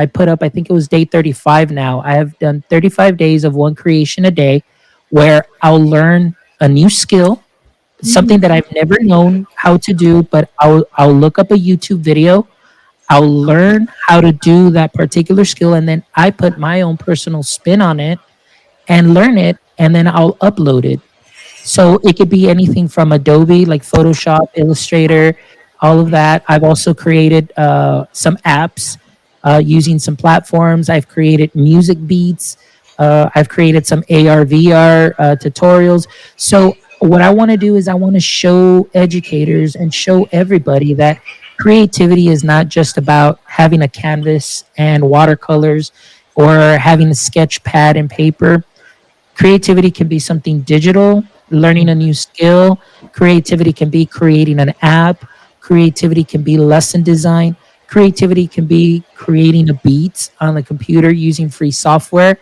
Speaker 3: put up, I think it was day 35 now. I have done 35 days of one creation a day, where I'll learn a new skill, something that I've never known how to do, but I'll look up a YouTube video. I'll learn how to do that particular skill, and then I put my own personal spin on it and learn it, and then I'll upload it. So it could be anything from Adobe, like Photoshop, Illustrator, all of that. I've also created some apps using some platforms. I've created music beats. I've created some AR, VR tutorials. So what I want to do is I want to show educators and show everybody that creativity is not just about having a canvas and watercolors or having a sketch pad and paper. Creativity can be something digital, learning a new skill. Creativity can be creating an app. Creativity can be lesson design. Creativity can be creating a beat on the computer using free software,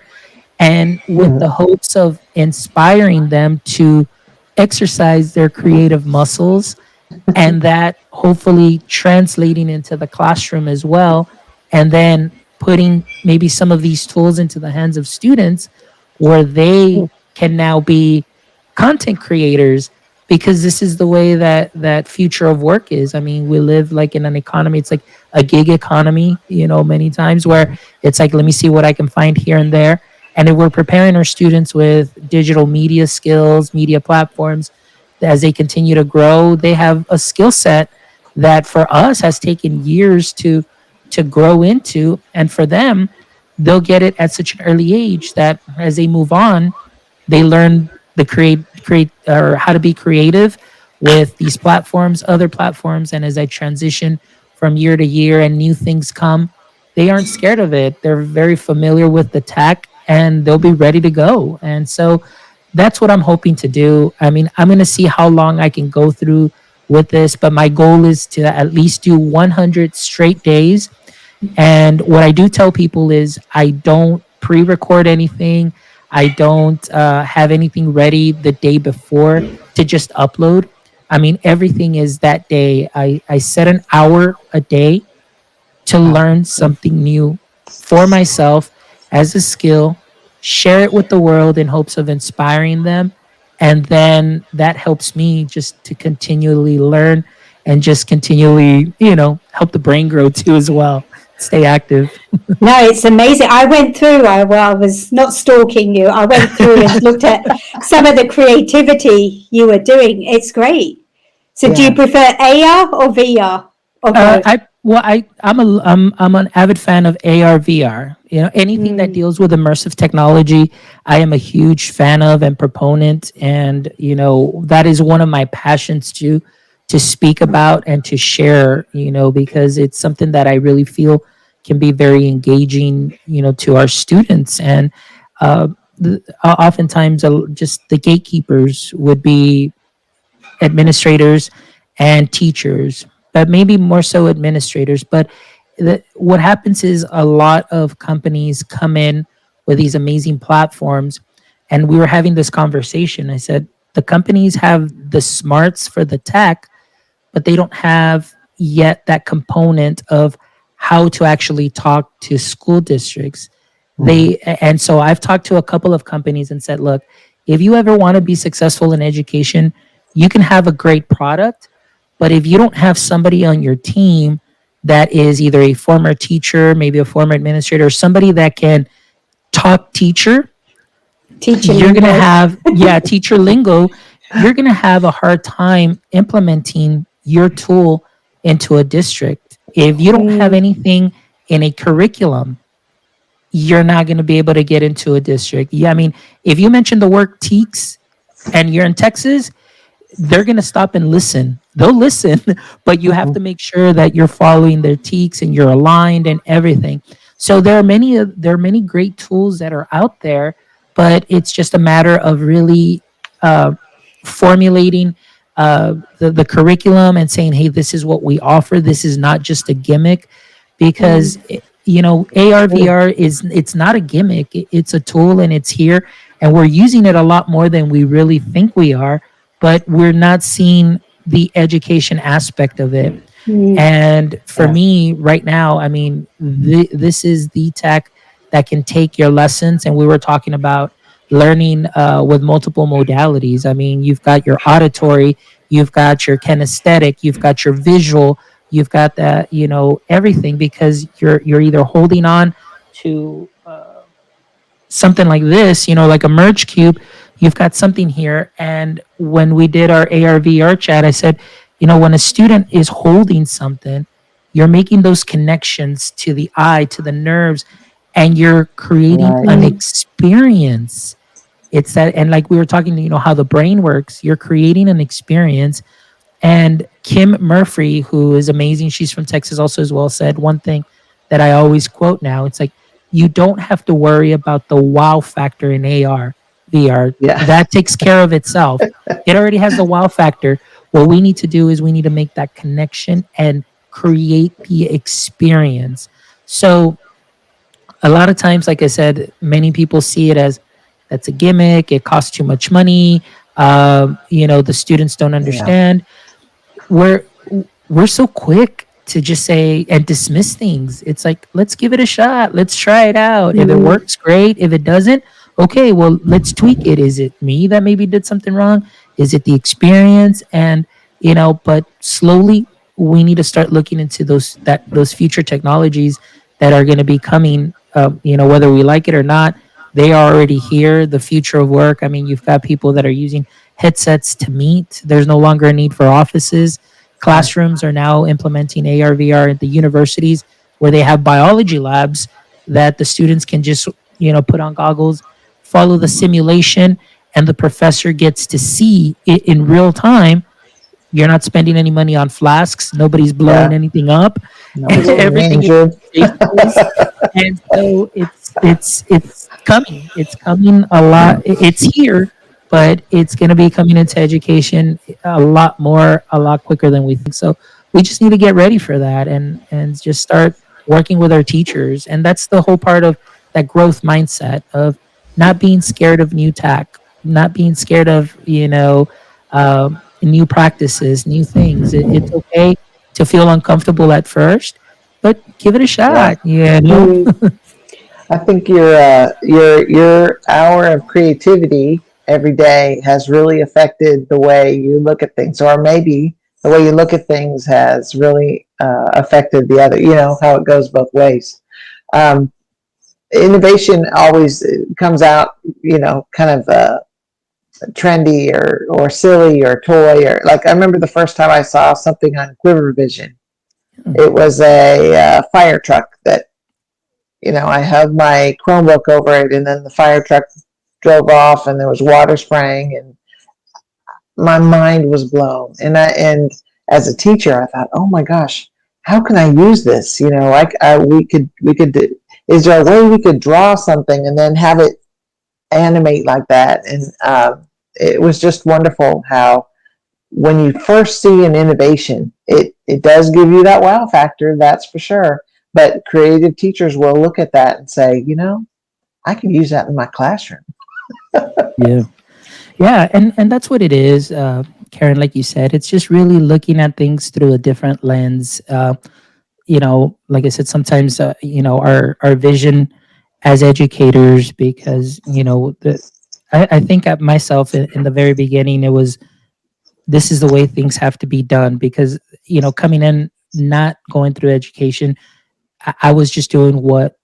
Speaker 3: and with the
Speaker 1: Mhm.
Speaker 3: hopes of inspiring them to exercise their creative muscles, and that hopefully translating into the classroom as well, and then putting maybe some of these tools into the hands of students where they can now be content creators, because this is the way that future of work is. I mean, we live like in an economy, it's like a gig economy, many times, where it's like, let me see what I can find here and there. And if we're preparing our students with digital media skills, media platforms, as they continue to grow, they have a skill set that for us has taken years to grow into, and for them, they'll get it at such an early age that as they move on, they learn the create or how to be creative with these platforms, other platforms, and as I transition from year to year and new things come, they aren't scared of it. They're very familiar with the tech and they'll be ready to go. And so that's what I'm hoping to do. I mean, I'm going to see how long I can go through with this, but my goal is to at least do 100 straight days. And what I do tell people is I don't pre record anything, I don't have anything ready the day before to just upload. I mean, everything is that day. I set an hour a day to
Speaker 1: Wow.
Speaker 3: learn something new for myself as a skill, share it with the world in hopes of inspiring them. And then that helps me just to continually learn and just continually, help the brain grow too as well. Stay active.
Speaker 2: No, it's amazing. I went through, I was not stalking you. I went through and looked at some of the creativity you were doing. It's great. So do you
Speaker 1: Yeah.
Speaker 2: prefer AR or VR or both?
Speaker 3: I'm an avid fan of AR VR. Anything that
Speaker 2: Mm.
Speaker 3: deals with immersive technology, I am a huge fan of and proponent. And that is one of my passions too, to speak about and to share, because it's something that I really feel can be very engaging, to our students. And uh, oftentimes, just the gatekeepers would be administrators and teachers, but maybe more so administrators. But what happens is a lot of companies come in with these amazing platforms. And we were having this conversation. I said, the companies have the smarts for the tech, but they don't have yet that component of how to actually talk to school districts.
Speaker 1: Mhm.
Speaker 3: And so I've talked to a couple of companies and said, look, if you ever want to be successful in education, you can have a great product, but if you don't have somebody on your team that is either a former teacher, maybe a former administrator, or somebody that can talk teacher,
Speaker 2: Teacher
Speaker 3: you're going to
Speaker 2: lingo.
Speaker 3: have, yeah, teacher lingo, you're going to have a hard time implementing your tool into a district. If you don't have
Speaker 2: Mm,
Speaker 3: anything in a curriculum, you're not going to be able to get into a district. Yeah, I mean, if you mention the word TEKS and you're in Texas, they're going to stop and listen. They'll listen, but you have
Speaker 1: Mhm.
Speaker 3: to make sure that you're following their teaks and you're aligned and everything. So there are many great tools that are out there, but it's just a matter of really uh, formulating the curriculum and saying, hey, this is what we offer. This is not just a gimmick, because
Speaker 2: mm,
Speaker 3: AR
Speaker 1: True.
Speaker 3: VR it's not a gimmick. It's a tool and it's here, and we're using it a lot more than we really think we are, but we're not seeing the education aspect of it.
Speaker 2: mm.
Speaker 3: And for
Speaker 1: Yeah.
Speaker 3: me right now, I mean, this is the tech that can take your lessons. And we were talking about learning with multiple modalities. I mean, you've got your auditory, you've got your kinesthetic, you've got your visual, you've got that, everything, because you're either holding on to something like this, like a merge cube, you've got something here. And when we did our AR VR chat, I said, when a student is holding something, you're making those connections to the eye, to the nerves, and you're creating
Speaker 1: Right.
Speaker 3: an
Speaker 2: Mm,
Speaker 3: experience. It's that, and like we were talking, how the brain works, you're creating an experience. And Kim Murphy, who is amazing, she's from Texas also as well, said one thing that I always quote now. It's like, you don't have to worry about the wow factor in AR, VR.
Speaker 1: Yeah.
Speaker 3: That takes care of itself. It already has the wow factor. What we need to do is we need to make that connection and create the experience. So a lot of times, like I said, many people see it as that's a gimmick. It costs too much money. The students don't
Speaker 1: Yeah.
Speaker 3: understand. We're so quick to just say and dismiss things. It's like, let's give it a shot. Let's try it out. If it
Speaker 2: mm,
Speaker 3: works, great. If it doesn't, okay, well, let's tweak it. Is it me that maybe did something wrong? Is it the experience? And but slowly we need to start looking into those future technologies that are going to be coming. Whether we like it or not, they are already here. The future of work. I mean, you've got people that are using headsets to meet. There's no longer a need for offices.
Speaker 1: Right.
Speaker 3: Classrooms are now implementing AR, VR at the universities, where they have biology labs that the students can just, put on goggles, follow the simulation, and the professor gets to see it in real time. You're not spending any money on flasks. Nobody's blowing
Speaker 1: Yeah.
Speaker 3: anything up.
Speaker 1: Nobody's getting
Speaker 3: Everything is
Speaker 1: injured.
Speaker 3: face to face. And so it's coming. It's coming a lot. It's here, but it's going to be coming into education a lot more, a lot quicker than we think. So we just need to get ready for that and just start working with our teachers. And that's the whole part of that growth mindset of not being scared of new tech, not being scared of new practices, new things. It's okay to feel uncomfortable at first, but give it a
Speaker 1: Yeah.
Speaker 3: shot. You know.
Speaker 2: mm.
Speaker 1: I think your hour of creativity every day has really affected the way you look at things, or maybe the way you look at things has really affected the other. You know how it goes both ways. Um, Innovation always comes out, kind of trendy or silly or toy, or like I remember the first time I saw something on Quiver Vision. It was a fire truck that I held my Chromebook over it, and then the fire truck drove off, and there was water spraying, and my mind was blown. And as a teacher, I thought, oh my gosh, how can I use this? Is there a way we could draw something and then have it animate like that? And it was just wonderful how when you first see an innovation, it does give you that wow factor, that's for sure. But creative teachers will look at that and say, I can use that in my classroom.
Speaker 3: Yeah. Yeah, and that's what it is, Karen. Like you said, it's just really looking at things through a different lens. Like I said, sometimes our vision as educators, because I think at myself in the very beginning, it was this is the way things have to be done, because coming in not going through education, I was just doing what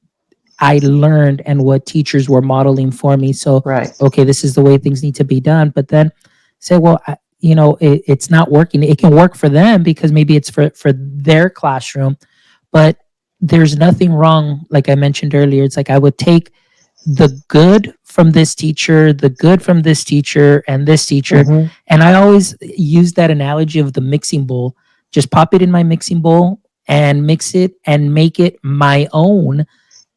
Speaker 3: I learned and what teachers were modeling for me. So,
Speaker 1: Right.
Speaker 3: okay, this is the way things need to be done. But then say, well, it's not working. It can work for them because maybe it's for their classroom, but there's nothing wrong. Like I mentioned earlier, it's like I would take the good from this teacher, the good from this teacher, and this teacher.
Speaker 1: Mm-hmm.
Speaker 3: And I always use that analogy of the mixing bowl. Just pop it in my mixing bowl and mix it and make it my own,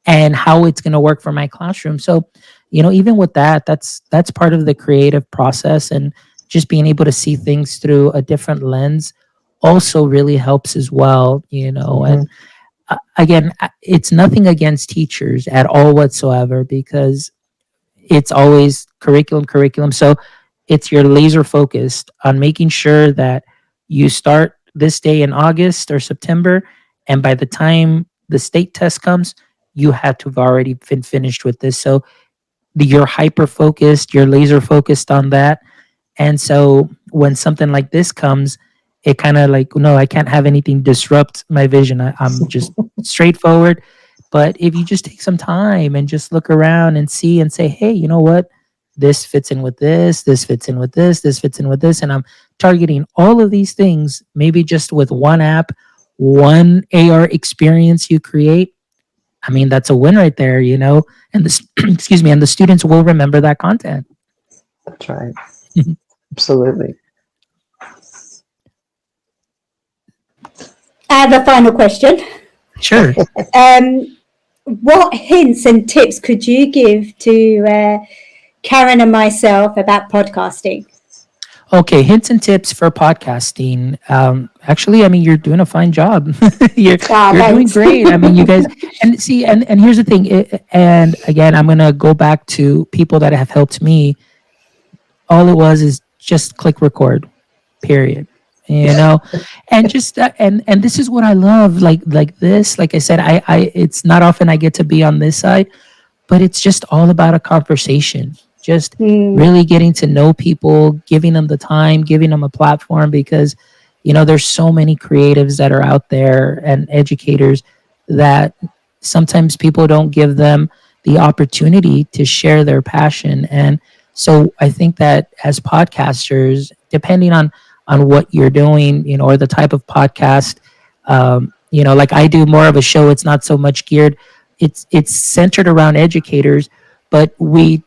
Speaker 3: and how it's going to work for my classroom. So, even with that, that's part of the creative process, and just being able to see things through a different lens also really helps as well.
Speaker 1: Mm-hmm.
Speaker 3: And again, it's nothing against teachers at all whatsoever, because it's always curriculum. So it's you're laser focused on making sure that you start this day in August or September, and by the time the state test comes, you had to have already been finished with this. So you're hyper focused, you're laser focused on that. And so when something like this comes, it kind of like, no, I can't have anything disrupt my vision. I'm just straightforward. But if you just take some time and just look around and see and say, hey, you know what? This fits in with this fits in with this fits in with this. And I'm targeting all of these things, maybe just with one app, one AR experience you create. I mean, that's a win right there, and the, excuse me, and the students will remember that content.
Speaker 1: That's right. Absolutely.
Speaker 2: I have a final question.
Speaker 3: Sure.
Speaker 2: What hints and tips could you give to Karen and myself about podcasting?
Speaker 3: Okay, hints and tips for podcasting. Actually, I mean, you're doing a fine job. you're doing great. I mean, you guys, and see, and here's the thing. And again, I'm gonna go back to people that have helped me. All it was is just click record, period. And just and this is what I love. Like this. Like I said, I it's not often I get to be on this side, but it's just all about a conversation. Just really getting to know people, giving them the time, giving them a platform, because there's so many creatives that are out there and educators that sometimes people don't give them the opportunity to share their passion. And so I think that as podcasters, depending on what you're doing, or the type of podcast, like I do more of a show. It's not so much geared. It's centered around educators, but we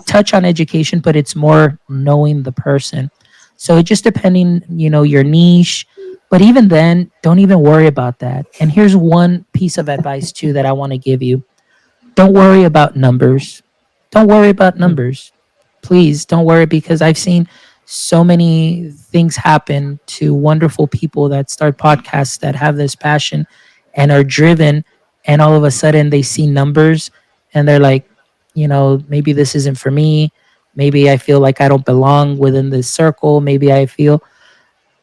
Speaker 3: touch on education, but it's more knowing the person. So it just depending, your niche. But even then, don't even worry about that. And here's one piece of advice too that I want to give you. Don't worry about numbers. Don't worry about numbers. Please don't worry, because I've seen so many things happen to wonderful people that start podcasts that have this passion and are driven, and all of a sudden they see numbers and they're like, maybe this isn't for me. Maybe I feel like I don't belong within this circle. Maybe I feel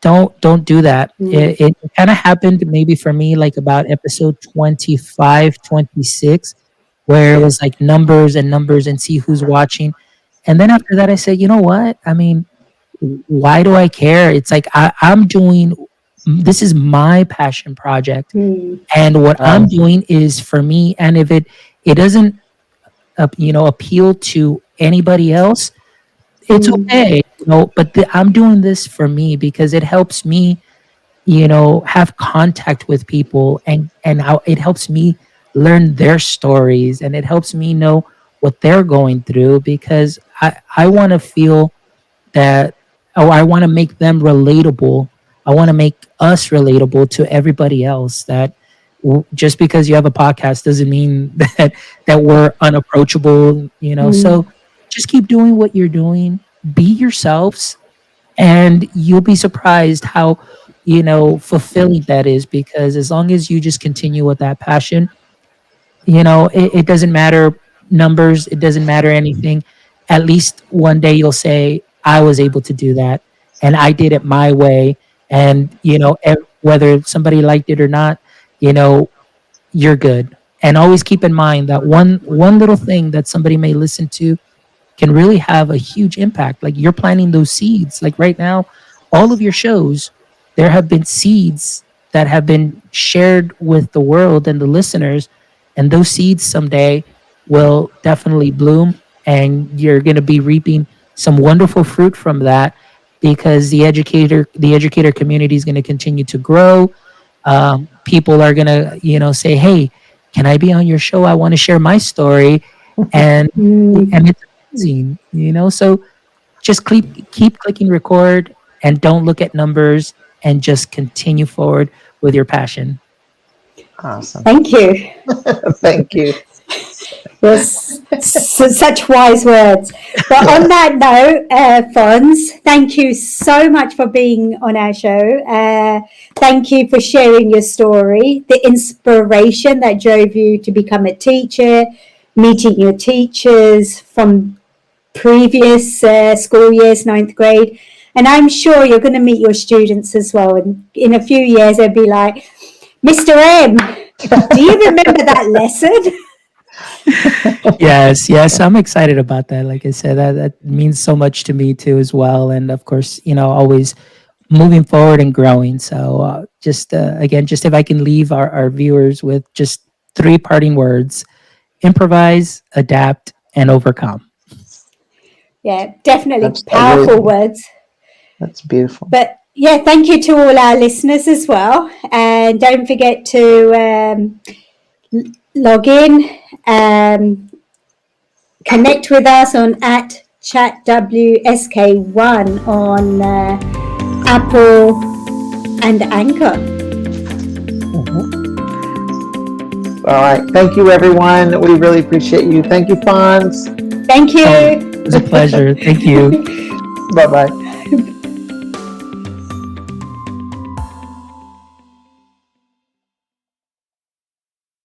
Speaker 3: don't do that. It kind of happened maybe for me like about episode 25, 26, where it was like numbers and numbers and see who's watching. And then after that, I said, you know what? I mean, why do I care? It's like I'm doing, this is my passion project, and what I'm doing is for me. And if it doesn't appeal to anybody else, it's okay. But I'm doing this for me because it helps me, have contact with people, and how it helps me learn their stories, and it helps me know what they're going through, because I want to feel that, or I want to make them relatable I want to make us relatable to everybody else. That just because you have a podcast doesn't mean that we're unapproachable. So just keep doing what you're doing. Be yourselves, and you'll be surprised how fulfilling that is. Because as long as you just continue with that passion, it doesn't matter numbers, it doesn't matter anything. At least one day you'll say, I was able to do that, and I did it my way. And whether somebody liked it or not, you know you're good. And always keep in mind that one little thing that somebody may listen to can really have a huge impact. Like, you're planting those seeds. Like right now, all of your shows, there have been seeds that have been shared with the world and the listeners, and those seeds someday will definitely bloom, and you're going to be reaping some wonderful fruit from that, because the educator community is going to continue to grow. People are going to say, hey, can I be on your show? I want to share my story. and and it's amazing. So just keep clicking record, and don't look at numbers, and just continue forward with your passion.
Speaker 1: Awesome.
Speaker 2: Thank you.
Speaker 1: Thank you.
Speaker 2: Yes, such wise words. But on that note, Fonz, thank you so much for being on our show. Thank you for sharing your story, the inspiration that drove you to become a teacher, meeting your teachers from previous school years, 9th grade. And I'm sure you're going to meet your students as well. And in a few years, they'll be like, Mr. M, do you remember that lesson?
Speaker 3: Yes, I'm excited about that. Like I said, that means so much to me too as well. And of course, always moving forward and growing. So just again, just if I can leave our viewers with just 3 parting words: improvise, adapt, and overcome.
Speaker 2: Yeah, definitely
Speaker 1: That's
Speaker 2: powerful
Speaker 1: really-
Speaker 2: words.
Speaker 1: That's beautiful.
Speaker 2: But yeah, thank you to all our listeners as well. And don't forget to log in, connect with us on @chatwsk1 on Apple and Anchor.
Speaker 1: All right. Thank you, everyone. We really appreciate you. Thank you, Fonz.
Speaker 2: Thank you.
Speaker 3: It was a pleasure. Thank you.
Speaker 1: Bye-bye.